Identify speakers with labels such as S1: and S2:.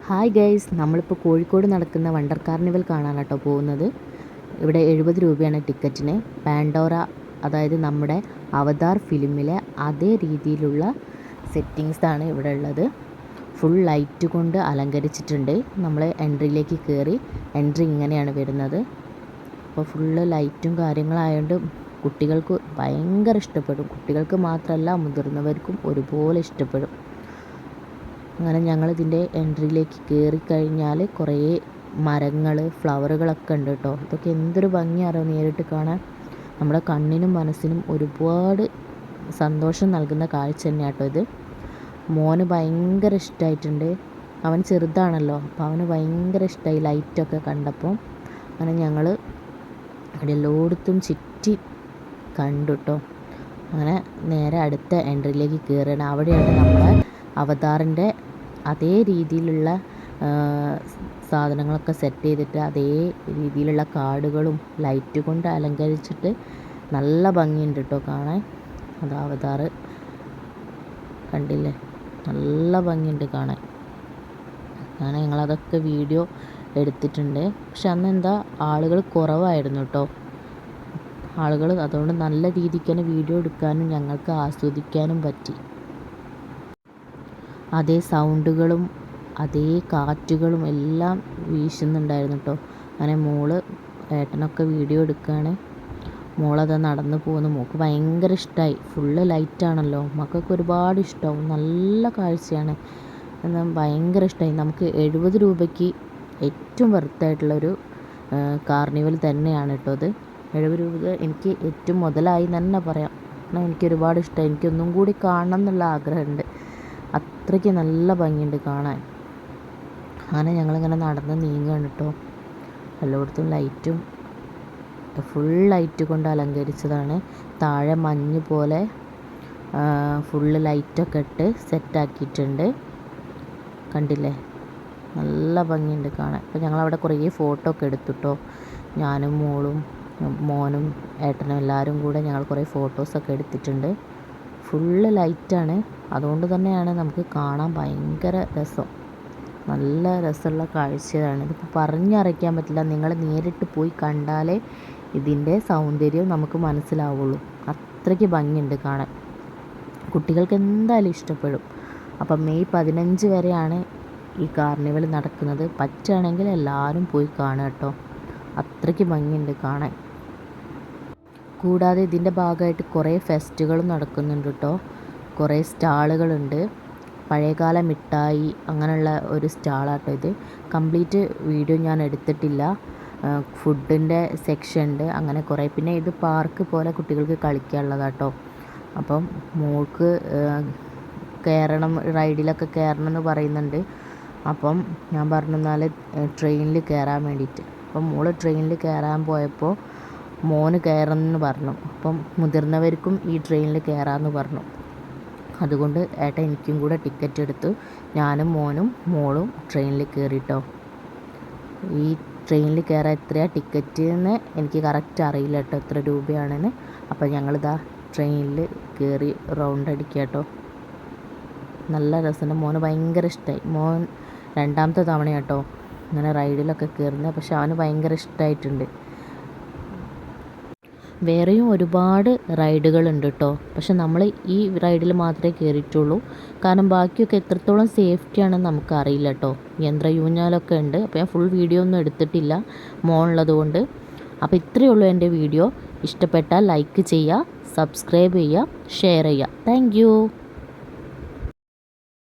S1: Hi guys, നമ്മളിപ്പോൾ കോഴിക്കോട് നടക്കുന്ന wonder carnival കാണാനാട്ടോ പോകുന്നത്. ഇവിടെ 70 രൂപയാണ് ടിക്കറ്റിന്. പാൻഡോറ, അതായത് നമ്മുടെ അവതാർ ഫിലിമിലെ അതേ രീതിയിലുള്ള സെറ്റിങ്സാണ് ഇവിടെ ഉള്ളത്. ഫുൾ ലൈറ്റ് കൊണ്ട് അലങ്കരിച്ചിട്ടുണ്ട്. നമ്മൾ എൻട്രിയിലേക്ക് കയറി, എൻട്രി ഇങ്ങനെയാണ് വരുന്നത്. അപ്പോൾ ഫുള്ള് ലൈറ്റും കാര്യങ്ങളായതുകൊണ്ട് കുട്ടികൾക്ക് ഭയങ്കര ഇഷ്ടപ്പെടും. കുട്ടികൾക്ക് മാത്രമല്ല, മുതിർന്നവർക്കും ഒരുപോലെ ഇഷ്ടപ്പെടും. അങ്ങനെ ഞങ്ങളിതിൻ്റെ എൻട്രിയിലേക്ക് കയറിക്കഴിഞ്ഞാൽ കുറേ മരങ്ങൾ, ഫ്ലവറുകളൊക്കെ ഉണ്ട് കേട്ടോ. ഇതൊക്കെ എന്തൊരു ഭംഗിയാണോ നേരിട്ട് കാണാൻ. നമ്മുടെ കണ്ണിനും മനസ്സിനും ഒരുപാട് സന്തോഷം നൽകുന്ന കാഴ്ച തന്നെയാണ് കേട്ടോ ഇത്. മോന് ഭയങ്കര ഇഷ്ടമായിട്ടുണ്ട്. അവൻ ചെറുതാണല്ലോ, അപ്പോൾ അവന് ഭയങ്കര ഇഷ്ടമായി ലൈറ്റൊക്കെ കണ്ടപ്പോൾ. അങ്ങനെ ഞങ്ങൾ അവിടെ എല്ലായിടത്തും ചുറ്റി കണ്ടു കേട്ടോ. അങ്ങനെ നേരെ അടുത്ത എൻട്രിയിലേക്ക് കയറുകയാണ്. അവിടെയാണ് നമ്മുടെ അവതാറിൻ്റെ അതേ രീതിയിലുള്ള സാധനങ്ങളൊക്കെ സെറ്റ് ചെയ്തിട്ട് അതേ രീതിയിലുള്ള കാർഡുകളും ലൈറ്റ് കൊണ്ട് അലങ്കരിച്ചിട്ട് നല്ല ഭംഗിയുണ്ട് കേട്ടോ കാണാൻ. അത് അവതാർ കണ്ടില്ലേ, നല്ല ഭംഗിയുണ്ട് കാണാൻ. അങ്ങനെ ഞങ്ങളതൊക്കെ വീഡിയോ എടുത്തിട്ടുണ്ട്. പക്ഷെ അന്ന് എന്താ ആളുകൾ കുറവായിരുന്നു കേട്ടോ. ആളുകൾ അതുകൊണ്ട് നല്ല രീതിക്ക് തന്നെ വീഡിയോ എടുക്കാനും ഞങ്ങൾക്ക് ആസ്വദിക്കാനും പറ്റി. അതേ സൗണ്ടുകളും അതേ കാറ്റുകളും എല്ലാം വീശുന്നുണ്ടായിരുന്നു കേട്ടോ. അങ്ങനെ മോള് ഏട്ടനൊക്കെ വീഡിയോ എടുക്കുകയാണ്. മോളത് നടന്നു പോകുന്നു. മോൾക്ക് ഭയങ്കര ഇഷ്ടമായി. ഫുള്ള് ലൈറ്റാണല്ലോ, മക്കൾക്ക് ഒരുപാട് ഇഷ്ടമാവും. നല്ല കാഴ്ചയാണ്. എന്നാൽ ഭയങ്കര ഇഷ്ടമായി. നമുക്ക് 70 രൂപയ്ക്ക് ഏറ്റവും വെർത്തായിട്ടുള്ളൊരു കാർണിവൽ തന്നെയാണ് കേട്ടോ അത്. 70 രൂപ എനിക്ക് ഏറ്റവും മുതലായി തന്നെ പറയാം. കാരണം എനിക്കൊരുപാട് ഇഷ്ടമായി. എനിക്കൊന്നും കൂടി കാണണം എന്നുള്ള ആഗ്രഹമുണ്ട്. അത്രയ്ക്ക് നല്ല ഭംഗിയുണ്ട് കാണാൻ. അങ്ങനെ ഞങ്ങളിങ്ങനെ നടന്ന് നീങ്ങുകയാണ് കേട്ടോ. എല്ലായിടത്തും ലൈറ്റും ഫുൾ ലൈറ്റ് കൊണ്ട് അലങ്കരിച്ചതാണ്. താഴെ മഞ്ഞ് പോലെ ഫുള്ള് ലൈറ്റൊക്കെ ഇട്ട് സെറ്റാക്കിയിട്ടുണ്ട്. കണ്ടില്ലേ, നല്ല ഭംഗിയുണ്ട് കാണാൻ. അപ്പോൾ ഞങ്ങളവിടെ കുറേ ഫോട്ടോ ഒക്കെ എടുത്തു കേട്ടോ. ഞാനും മോളും മോനും ഏട്ടനും എല്ലാവരും കൂടെ ഞങ്ങൾ കുറേ ഫോട്ടോസൊക്കെ എടുത്തിട്ടുണ്ട്. ഫുള്ള് ലൈറ്റാണ്. അതുകൊണ്ട് തന്നെയാണ് നമുക്ക് കാണാൻ ഭയങ്കര രസം. നല്ല രസമുള്ള കാഴ്ചയാണ്. ഇതിപ്പോൾ പറഞ്ഞറിയിക്കാൻ പറ്റില്ല. നിങ്ങൾ നേരിട്ട് പോയി കണ്ടാലേ ഇതിൻ്റെ സൗന്ദര്യം നമുക്ക് മനസ്സിലാവുള്ളൂ. അത്രയ്ക്ക് ഭംഗിയുണ്ട് കാണാൻ. കുട്ടികൾക്ക് എന്തായാലും ഇഷ്ടപ്പെടും. അപ്പം മെയ് 15 വരെയാണ് ഈ കാർണിവൽ നടക്കുന്നത്. പറ്റുകയാണെങ്കിൽ എല്ലാവരും പോയി കാണുക കേട്ടോ. അത്രയ്ക്ക് ഭംഗിയുണ്ട് കാണാൻ. കൂടാതെ ഇതിൻ്റെ ഭാഗമായിട്ട് കുറേ ഫെസ്റ്റുകളും നടക്കുന്നുണ്ട് കേട്ടോ. കുറേ സ്റ്റാളുകളുണ്ട്. പഴയകാല മിഠായി അങ്ങനെയുള്ള ഒരു സ്റ്റാളാട്ടോ ഇത്. കംപ്ലീറ്റ് വീഡിയോ ഞാൻ എടുത്തിട്ടില്ല. ഫുഡിൻ്റെ സെക്ഷൻ ഉണ്ട്, അങ്ങനെ കുറേ. പിന്നെ ഇത് പാർക്ക് പോലെ കുട്ടികൾക്ക് കളിക്കാനുള്ളതാട്ടോ. അപ്പം മോൾക്ക് കയറണം, റൈഡിലൊക്കെ കയറണം എന്ന് പറയുന്നുണ്ട്. അപ്പം ഞാൻ പറഞ്ഞു എന്നാൽ ട്രെയിനിൽ കയറാൻ വേണ്ടിയിട്ട്. അപ്പം മോള് ട്രെയിനിൽ കയറാൻ പോയപ്പോൾ മോന് കയറണമെന്ന് പറഞ്ഞു. അപ്പം മുതിർന്നവർക്കും ഈ ട്രെയിനിൽ കയറാമെന്ന് പറഞ്ഞു. അതുകൊണ്ട് ഏട്ടൻ എനിക്കും കൂടെ ടിക്കറ്റ് എടുത്തു. ഞാനും മോനും മോളും ട്രെയിനിൽ കയറിട്ടോ. ഈ ട്രെയിനിൽ കയറാൻ എത്രയാണ് ടിക്കറ്റ് എന്ന് എനിക്ക് കറക്റ്റ് അറിയില്ല കേട്ടോ, എത്ര രൂപയാണെന്ന്. അപ്പം ഞങ്ങളിതാ ട്രെയിനിൽ കയറി റൗണ്ട് അടിക്കുക കേട്ടോ. നല്ല രസമുണ്ട്. മോന് ഭയങ്കര ഇഷ്ടമായി. മോൻ 2ാമത്തെ തവണ കേട്ടോ ഇങ്ങനെ റൈഡിലൊക്കെ കയറുന്നത്. പക്ഷെ അവന് ഭയങ്കര ഇഷ്ടമായിട്ടുണ്ട്. വേറെയും ഒരുപാട് റൈഡുകളുണ്ട് കേട്ടോ. പക്ഷെ നമ്മൾ ഈ റൈഡിൽ മാത്രമേ കയറിയിട്ടുള്ളൂ. കാരണം ബാക്കിയൊക്കെ എത്രത്തോളം സേഫ്റ്റിയാണെന്ന് നമുക്കറിയില്ല കേട്ടോ. യന്ത്ര യൂഞ്ഞാലൊക്കെ ഉണ്ട്. അപ്പോൾ ഞാൻ ഫുൾ വീഡിയോ ഒന്നും എടുത്തിട്ടില്ല മോനുള്ളത് കൊണ്ട്. അപ്പോൾ ഇത്രയേ ഉള്ളൂ എൻ്റെ വീഡിയോ. ഇഷ്ടപ്പെട്ടാൽ ലൈക്ക് ചെയ്യുക, സബ്സ്ക്രൈബ് ചെയ്യുക, ഷെയർ ചെയ്യുക. താങ്ക്